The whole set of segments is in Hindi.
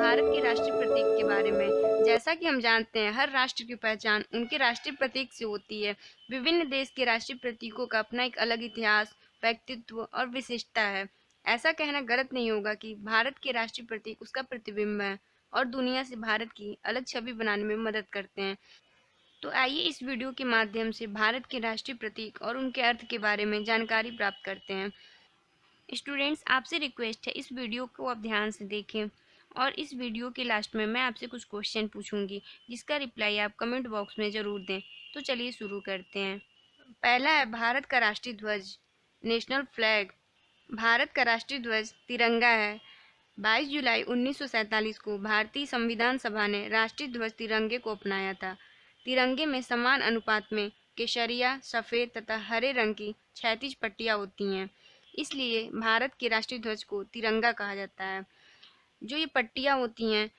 भारत के राष्ट्रीय प्रतीक के बारे में। जैसा कि हम जानते हैं, हर राष्ट्र की पहचान उनके राष्ट्रीय प्रतीक से होती है। विभिन्न देश के राष्ट्रीय प्रतीकों का अपना एक अलग इतिहास, व्यक्तित्व और विशिष्टता है। ऐसा कहना गलत नहीं होगा कि भारत के राष्ट्रीय प्रतीक उसका प्रतिबिंब है और दुनिया से भारत की अलग छवि बनाने में मदद करते हैं। तो आइए इस वीडियो के माध्यम से भारत के राष्ट्रीय प्रतीक और उनके अर्थ के बारे में जानकारी प्राप्त करते हैं। स्टूडेंट्स, आपसे रिक्वेस्ट है इस वीडियो को आप ध्यान से देखें और इस वीडियो के लास्ट में मैं आपसे कुछ क्वेश्चन पूछूंगी, जिसका रिप्लाई आप कमेंट बॉक्स में ज़रूर दें। तो चलिए शुरू करते हैं। पहला है भारत का राष्ट्रीय ध्वज, नेशनल फ्लैग। भारत का राष्ट्रीय ध्वज तिरंगा है। 22 जुलाई 1947 को भारतीय संविधान सभा ने राष्ट्रीय ध्वज तिरंगे को अपनाया था। तिरंगे में समान अनुपात में केसरिया, सफ़ेद तथा हरे रंग की क्षैतिज पट्टियाँ होती हैं। इसलिए भारत के राष्ट्रीय ध्वज को तिरंगा कहा जाता है। जो ये पट्टियाँ होती हैं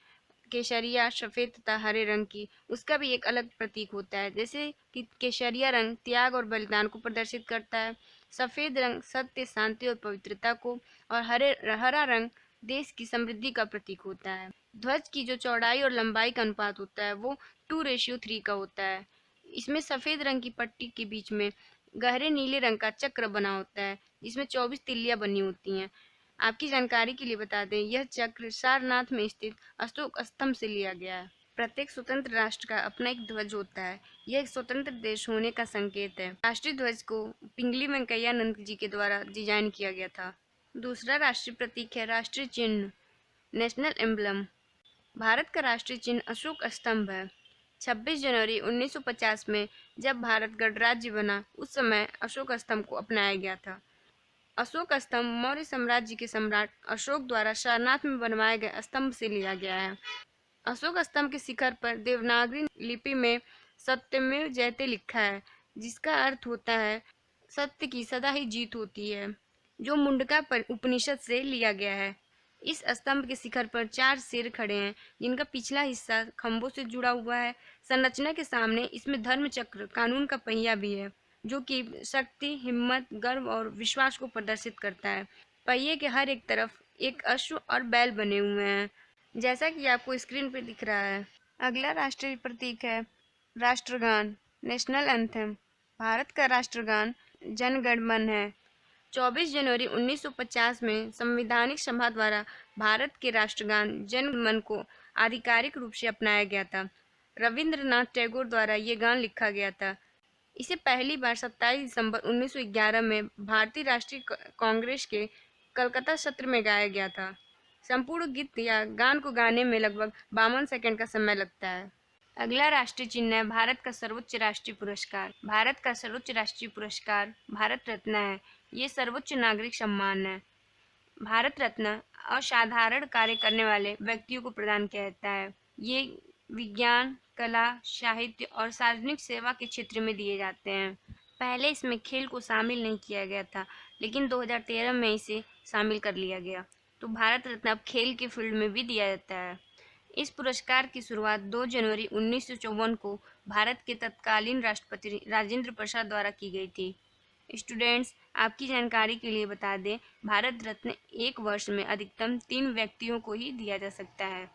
केसरिया, सफ़ेद तथा हरे रंग की, उसका भी एक अलग प्रतीक होता है। जैसे कि केसरिया रंग त्याग और बलिदान को प्रदर्शित करता है, सफ़ेद रंग सत्य, शांति और पवित्रता को, और हरा रंग देश की समृद्धि का प्रतीक होता है। ध्वज की जो चौड़ाई और लंबाई का अनुपात होता है वो 2:3 का होता है। इसमें सफ़ेद रंग की पट्टी के बीच में गहरे नीले रंग का चक्र बना होता है, जिसमें 24 तिल्लियाँ बनी होती हैं। आपकी जानकारी के लिए बता दें, यह चक्र सारनाथ में स्थित अशोक स्तंभ से लिया गया है। प्रत्येक स्वतंत्र राष्ट्र का अपना एक ध्वज होता है। यह एक स्वतंत्र देश होने का संकेत है। राष्ट्रीय ध्वज को पिंगली वेंकैया नंद जी के द्वारा डिजाइन किया गया था। दूसरा राष्ट्रीय प्रतीक है राष्ट्रीय चिन्ह, नेशनल एम्बलम। भारत का राष्ट्रीय चिन्ह अशोक स्तंभ है। 26 जनवरी 1950 में जब भारत गणराज्य बना, उस समय अशोक स्तंभ को अपनाया गया था। अशोक स्तंभ मौर्य साम्राज्य के सम्राट अशोक द्वारा सारनाथ में बनवाए गए स्तंभ से लिया गया है। अशोक स्तंभ के शिखर पर देवनागरी लिपि में सत्यमेव जयते लिखा है, जिसका अर्थ होता है सत्य की सदा ही जीत होती है, जो मुंडका पर उपनिषद से लिया गया है। इस स्तंभ के शिखर पर 4 शेर खड़े हैं, जिनका पिछला हिस्सा खंभों से जुड़ा हुआ है। संरचना के सामने इसमें धर्म चक्र, कानून का पहिया भी है, जो कि शक्ति, हिम्मत, गर्व और विश्वास को प्रदर्शित करता है। पहिए के हर एक तरफ एक अश्व और बैल बने हुए हैं, जैसा कि आपको स्क्रीन पर दिख रहा है। अगला राष्ट्रीय प्रतीक है राष्ट्रगान, नेशनल एंथम। भारत का राष्ट्रगान जन गण मन है। 24 जनवरी 1950 में संवैधानिक सभा द्वारा भारत के राष्ट्रगान जन गण मन को आधिकारिक रूप से अपनाया गया था। रविंद्रनाथ टैगोर द्वारा ये गान लिखा गया था। इसे पहली बार 27 दिसंबर 1911 में भारतीय राष्ट्रीय कांग्रेस के कलकत्ता सत्र में गाया गया था। संपूर्ण गीत या गान को गाने में लगभग 52 सेकंड का समय लगता है। अगला राष्ट्रीय चिन्ह है भारत का सर्वोच्च राष्ट्रीय पुरस्कार। भारत का सर्वोच्च राष्ट्रीय पुरस्कार भारत रत्न है। ये सर्वोच्च नागरिक सम्मान है। भारत रत्न असाधारण कार्य करने वाले व्यक्तियों को प्रदान किया जाता है। ये विज्ञान, कला, साहित्य और सार्वजनिक सेवा के क्षेत्र में दिए जाते हैं। पहले इसमें खेल को शामिल नहीं किया गया था, लेकिन 2013 में इसे शामिल कर लिया गया। तो भारत रत्न अब खेल के फील्ड में भी दिया जाता है। इस पुरस्कार की शुरुआत 2 जनवरी 1954 को भारत के तत्कालीन राष्ट्रपति राजेंद्र प्रसाद द्वारा की गई थी। स्टूडेंट्स, आपकी जानकारी के लिए बता दें, भारत रत्न एक वर्ष में अधिकतम 3 व्यक्तियों को ही दिया जा सकता है।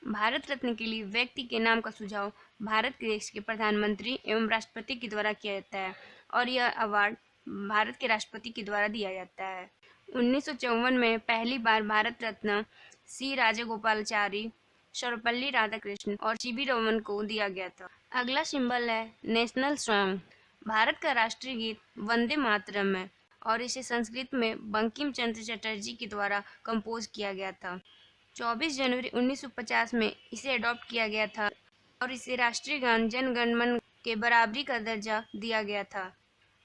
भारत रत्न के लिए व्यक्ति के नाम का सुझाव भारत के देश के प्रधानमंत्री एवं राष्ट्रपति के द्वारा किया जाता है और यह अवार्ड भारत के राष्ट्रपति के द्वारा दिया जाता है। 1954 में पहली बार भारत रत्न सी राजगोपालाचारी, सर्वपल्ली राधाकृष्णन और सीवी रमन को दिया गया था। अगला सिंबल है नेशनल सॉन्ग। भारत का राष्ट्रीय गीत वंदे मातरम है और इसे संस्कृत में बंकिम चंद्र चटर्जी के द्वारा कंपोज किया गया था। 24 जनवरी 1950 में इसे अडॉप्ट किया गया था और इसे राष्ट्रीय गान जन गण मन के बराबरी का दर्जा दिया गया था।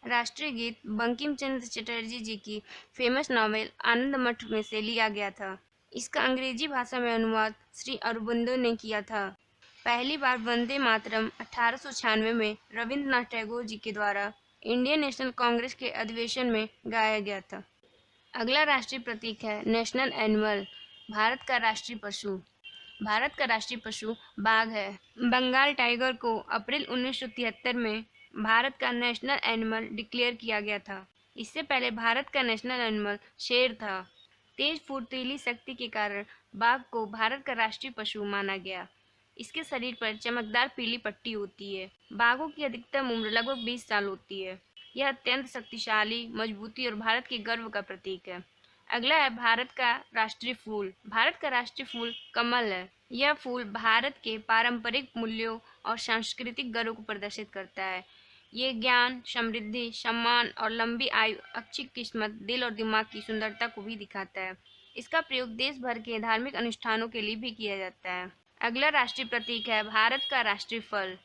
राष्ट्रीय गीत बंकिम चंद्र चटर्जी जी की फेमस नॉवेल आनंद मठ में से लिया गया था। इसका अंग्रेजी भाषा में अनुवाद श्री अरबिंदो ने किया था। पहली बार वंदे मातरम 1896 में रविंद्रनाथ टैगोर जी के द्वारा इंडियन नेशनल कांग्रेस के अधिवेशन में गाया गया था। अगला राष्ट्रीय प्रतीक है नेशनल एनिमल। भारत का राष्ट्रीय पशु। भारत का राष्ट्रीय पशु बाघ है। बंगाल टाइगर को अप्रैल 1973 में भारत का नेशनल एनिमल डिक्लेयर किया गया था। इससे पहले भारत का नेशनल एनिमल शेर था। तेज फुर्तीली शक्ति के कारण बाघ को भारत का राष्ट्रीय पशु माना गया। इसके शरीर पर चमकदार पीली पट्टी होती है। बाघों की अधिकतम उम्र लगभग 20 साल होती है। यह अत्यंत शक्तिशाली, मजबूती और भारत के गर्व का प्रतीक है। अगला है भारत का राष्ट्रीय फूल। भारत का राष्ट्रीय फूल कमल है। यह फूल भारत के पारंपरिक मूल्यों और सांस्कृतिक गर्व को प्रदर्शित करता है। ये ज्ञान, समृद्धि, सम्मान और लंबी आयु, अच्छी किस्मत, दिल और दिमाग की सुंदरता को भी दिखाता है। इसका प्रयोग देश भर के धार्मिक अनुष्ठानों के लिए भी किया जाता है। अगला राष्ट्रीय प्रतीक है भारत का राष्ट्रीय फल,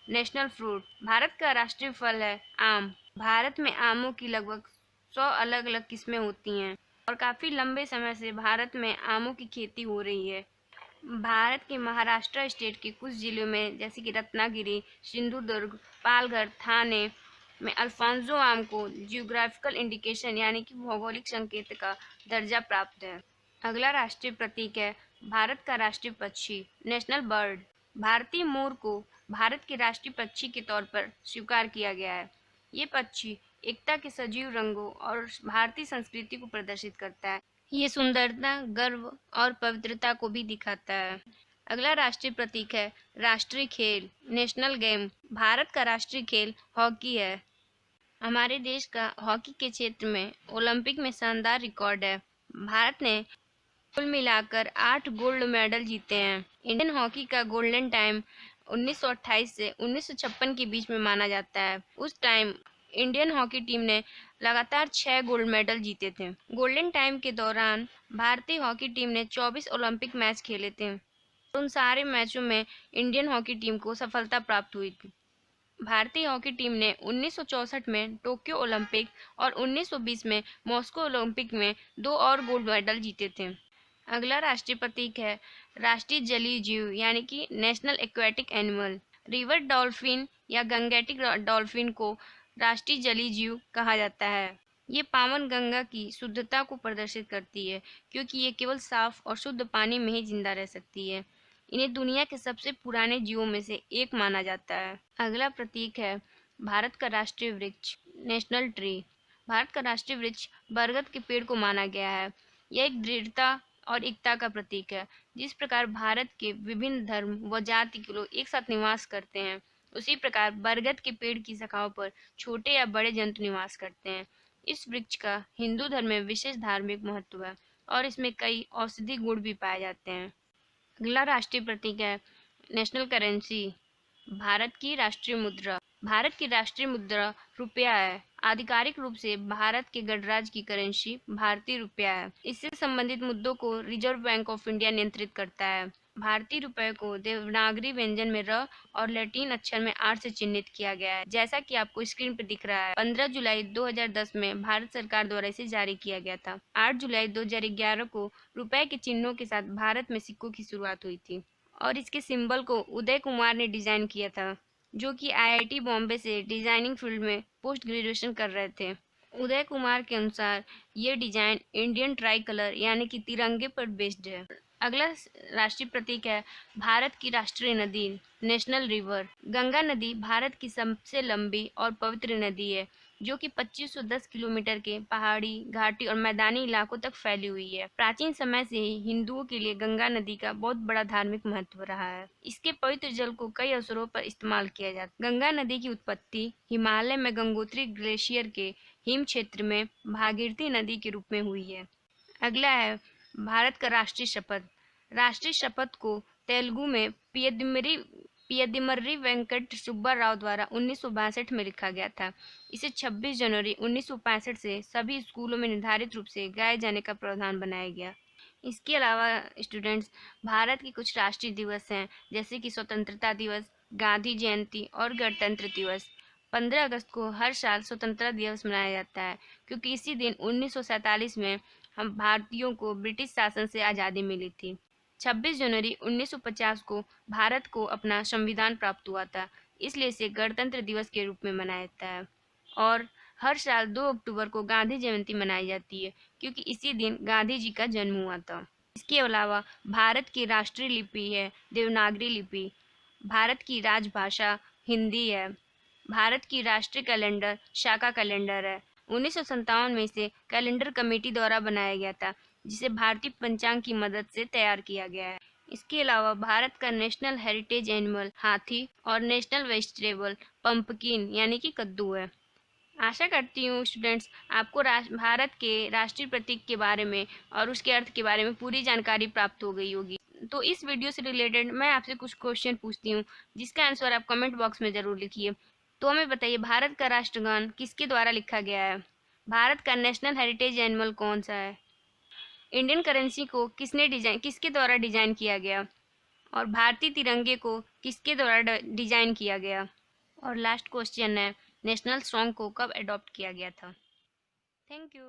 नेशनल फ्रूट। भारत का राष्ट्रीय फल है आम। भारत में आमों की लगभग 100 अलग अलग किस्में होती हैं और काफ़ी लंबे समय से भारत में आमों की खेती हो रही है। भारत के महाराष्ट्र स्टेट के कुछ जिलों में जैसे कि रत्नागिरी, सिंधुदुर्ग, पालघर, थाने में अल्फांसो आम को जियोग्राफिकल इंडिकेशन यानी कि भौगोलिक संकेत का दर्जा प्राप्त है। अगला राष्ट्रीय प्रतीक है भारत का राष्ट्रीय पक्षी, नेशनल बर्ड। भारतीय मोर को भारत के राष्ट्रीय पक्षी के तौर पर स्वीकार किया गया है। ये पक्षी एकता के सजीव रंगों और भारतीय संस्कृति को प्रदर्शित करता है। ये सुंदरता, गर्व और पवित्रता को भी दिखाता है। अगला राष्ट्रीय प्रतीक है राष्ट्रीय खेल, नेशनल गेम। भारत का राष्ट्रीय खेल हॉकी है। हमारे देश का हॉकी के क्षेत्र में ओलंपिक में शानदार रिकॉर्ड है। भारत ने कुल मिलाकर 8 गोल्ड मेडल जीते हैं। इंडियन हॉकी का गोल्डन टाइम 1928 से 1956 के बीच में माना जाता है। उस टाइम इंडियन हॉकी टीम ने लगातार 6 गोल्ड मेडल जीते थे। गोल्डन टाइम के दौरान भारतीय हॉकी टीम ने 24 ओलंपिक मैच खेले थे। उन सारे मैचों में इंडियन हॉकी टीम को सफलता प्राप्त हुई थी। भारतीय हॉकी टीम ने 1964 में टोक्यो ओलंपिक और 1920 में मॉस्को ओलंपिक में 2 और गोल्ड मेडल जीते थे। अगला राष्ट्रीय प्रतीक है राष्ट्रीय जलीय जीव यानी कि national aquatic animal. River dolphin या गंगेटिक डॉल्फिन को राष्ट्रीय जलीय जीव कहा जाता है। ये पावन गंगा की शुद्धता को प्रदर्शित करती है क्योंकि ये केवल साफ और शुद्ध पानी में ही जिंदा रह सकती है। इन्हें दुनिया के सबसे पुराने जीवों में से एक माना जाता है। अगला प्रतीक है भारत का राष्ट्रीय वृक्ष, नेशनल ट्री। भारत का राष्ट्रीय वृक्ष बरगद के पेड़ को माना गया है। यह एक दृढ़ता और एकता का प्रतीक है। जिस प्रकार भारत के विभिन्न धर्म व जाति के लोग एक साथ निवास करते हैं, उसी प्रकार बरगद के पेड़ की शाखाओं पर छोटे या बड़े जंतु निवास करते हैं। इस वृक्ष का हिंदू धर्म में विशेष धार्मिक महत्व है और इसमें कई औषधि गुण भी पाए जाते हैं। अगला राष्ट्रीय प्रतीक है नेशनल करेंसी, भारत की राष्ट्रीय मुद्रा। भारत की राष्ट्रीय मुद्रा रुपया है। आधिकारिक रूप से भारत के गणराज्य की करेंसी भारतीय रुपया है। इससे संबंधित मुद्दों को रिजर्व बैंक ऑफ इंडिया नियंत्रित करता है। भारतीय रुपये को देवनागरी व्यंजन में र और लैटिन अक्षर में आर से चिन्हित किया गया है, जैसा कि आपको स्क्रीन पर दिख रहा है। 15 जुलाई 2010 में भारत सरकार द्वारा इसे जारी किया गया था। 8 जुलाई 2011 को रुपए के चिन्हों के साथ भारत में सिक्कों की शुरुआत हुई थी और इसके सिंबल को उदय कुमार ने डिजाइन किया था, जो कि आईआईटी बॉम्बे से डिजाइनिंग फील्ड में पोस्ट ग्रेजुएशन कर रहे थे। उदय कुमार के अनुसार ये डिजाइन इंडियन ट्राई कलर यानी कि तिरंगे पर बेस्ड है। अगला राष्ट्रीय प्रतीक है भारत की राष्ट्रीय नदी, नेशनल रिवर। गंगा नदी भारत की सबसे लंबी और पवित्र नदी है, जो कि 2510 किलोमीटर के पहाड़ी, घाटी और मैदानी इलाकों तक फैली हुई है। प्राचीन समय से ही हिंदुओं के लिए गंगा नदी का बहुत बड़ा धार्मिक महत्व रहा है। इसके पवित्र जल को कई अवसरों पर इस्तेमाल किया जाता है। गंगा नदी की उत्पत्ति हिमालय में गंगोत्री ग्लेशियर के हिम क्षेत्र में भागीरथी नदी के रूप में हुई है। अगला है भारत का राष्ट्रीय शपथ। राष्ट्रीय शपथ को तेलुगु में पियदिमर्री वेंकट सुब्बा राव द्वारा 1962 में लिखा गया था। इसे 26 जनवरी 1965 से सभी स्कूलों में निर्धारित रूप से गाए जाने का प्रावधान बनाया गया। इसके अलावा स्टूडेंट्स, भारत के कुछ राष्ट्रीय दिवस हैं, जैसे कि स्वतंत्रता दिवस, गांधी जयंती और गणतंत्र दिवस। 15 अगस्त को हर साल स्वतंत्रता दिवस मनाया जाता है क्योंकि इसी दिन 1947 में हम भारतीयों को ब्रिटिश शासन से आज़ादी मिली थी। 26 जनवरी 1950 को भारत को अपना संविधान प्राप्त हुआ था, इसलिए इसे गणतंत्र दिवस के रूप में मनाया जाता है। और हर साल 2 अक्टूबर को गांधी जयंती मनाई जाती है क्योंकि इसी दिन गांधी जी का जन्म हुआ था। इसके अलावा भारत की राष्ट्रीय लिपि है देवनागरी लिपि। भारत की राजभाषा हिंदी है। भारत की राष्ट्रीय कैलेंडर शाका कैलेंडर है। 1957 में इसे कैलेंडर कमेटी द्वारा बनाया गया था, जिसे भारतीय पंचांग की मदद से तैयार किया गया है। इसके अलावा भारत का नेशनल हेरिटेज एनिमल हाथी और नेशनल वेजिटेबल पंपकिन यानी कि कद्दू है। आशा करती हूँ स्टूडेंट्स आपको भारत के राष्ट्रीय प्रतीक के बारे में और उसके अर्थ के बारे में पूरी जानकारी प्राप्त हो गई होगी। तो इस वीडियो से रिलेटेड मैं आपसे कुछ क्वेश्चन पूछती हूँ, जिसका आंसर आप कमेंट बॉक्स में ज़रूर लिखिए। तो हमें बताइए, भारत का राष्ट्रगान किसके द्वारा लिखा गया है? भारत का नेशनल हेरिटेज एनिमल कौन सा है? इंडियन करेंसी को किसके द्वारा डिजाइन किया गया? और भारतीय तिरंगे को किसके द्वारा डिजाइन किया गया? और लास्ट क्वेश्चन है, नेशनल सॉन्ग को कब अडॉप्ट किया गया था? Thank you.